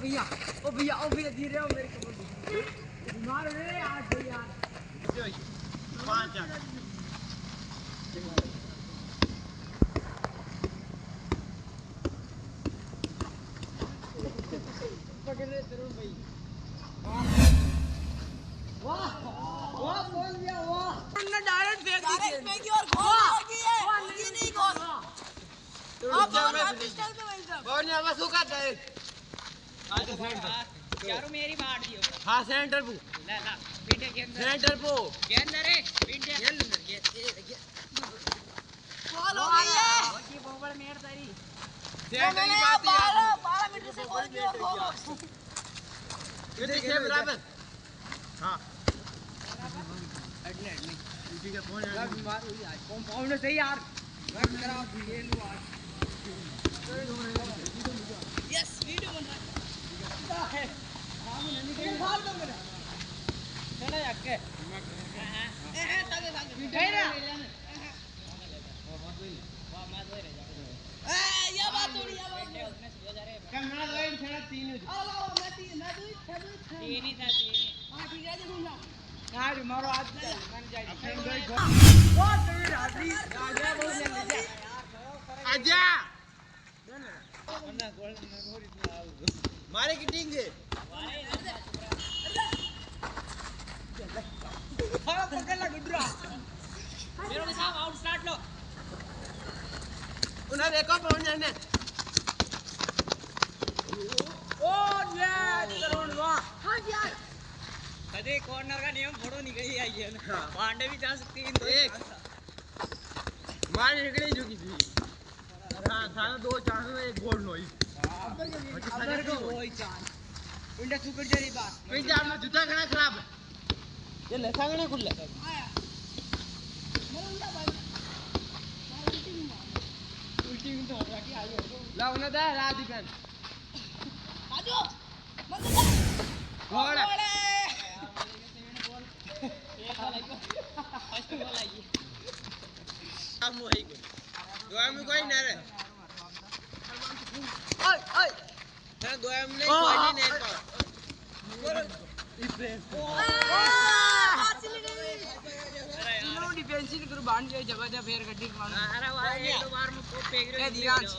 भैया ओ भैया धीरे हो मेरे को मार रे आज भैया 5 पकड़ ले तरुण भाई वाह वाह बोल दिया वाह तुमने डायरेक्ट फेंकी और गोल की है ये नहीं गोल अब पिस्टल पे भाई साहब और ने बस उका दे यारो मेरी मार दियो हां सेंटर पू ले ला पीटे के अंदर सेंटर पू के अंदर है पीटे के अंदर गोल हो गई है की बोबड़ मेर तारी सेंटर की बात है 12 मीटर से गोल किया गोल कितने के बराबर हां अडले ड्यूटी का फोन है बीमार हुई आज कंपाउंड से यार रख करा ये लो आज यस वीडियो बन रहा है हां मैं नहीं फाल दो मेरा चला याके ए तागे तागे गई ना वाह मैं दे रे ए ये बात थोड़ी ये बात कैमरा लाइन छड़ा 3 आओ मैं 3 ही था हां ठीक है देखूंगा यार मारो आज मन जाए बहुत जरूरी हाजिरी आजा बहुत जल्दी आजा अन्ना गोल न गोल इतना मारे की टीम से हां पकड़ ला गुड्रा मेरे को साहब आउट स्टार्ट लो उन्हें देखो पहुंच जाने ओ ये तरुण वाह हां यार कदे कॉर्नर का नियम फोड़ो निकली आई है ना पांडे भी जा सकती है एक मार निकली जो की थी हां सारा 2 चांस में एक गोल नोई अगर को वही चांस पिंडा सुकड़ जारी बात पिंडा में जूता घना खराब है ये लेसा घने खुले आया मैं उल्टा भाई उल्टी में तो होगा कि आई हो लाओ ना दे राधिकन आजो मत जा घोड़ा फर्स्ट बॉल आई हम वही को दोया में कोई ना रे ओए ओए ना दोया में नहीं कोई नहीं नेट पाओ तीनों डिफेंस की तरफ बांध दिया जगह जगह फेर गड्डी मार अरे वाह एक दो बार में को पेग ए दियांश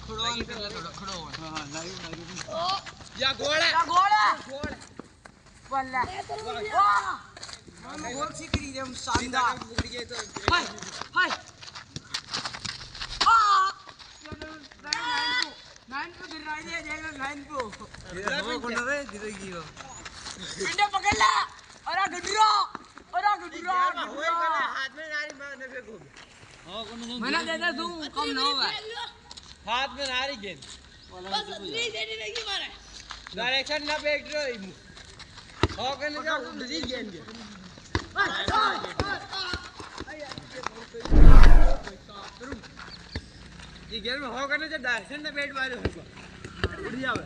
खड़ो ऑन कर ले थोड़ा खड़ो हो हां लाइव या घोड़ा या गोल वल्ला वाह हम गोल सीख रही हम शानदार बुगड़िए तो हाय हाय आ नाइन को गिर रहा है जाएगा नाइन को वो कौन रे गिरेगी वो पिंडा पकड़ ला अरे गुड्रा होए कला हाथ में नारी मारने पे को हां कौन मैंने दे दे तू कम ना होगा हाथ में नारी गेंद बस 3 नहीं मारे डायरेक्शन ना बैठ रही हो करने जा उल्टी गेंद ये गेम हो करने जा डायरेक्शन ना बैठ मारे होगा उड़ जावे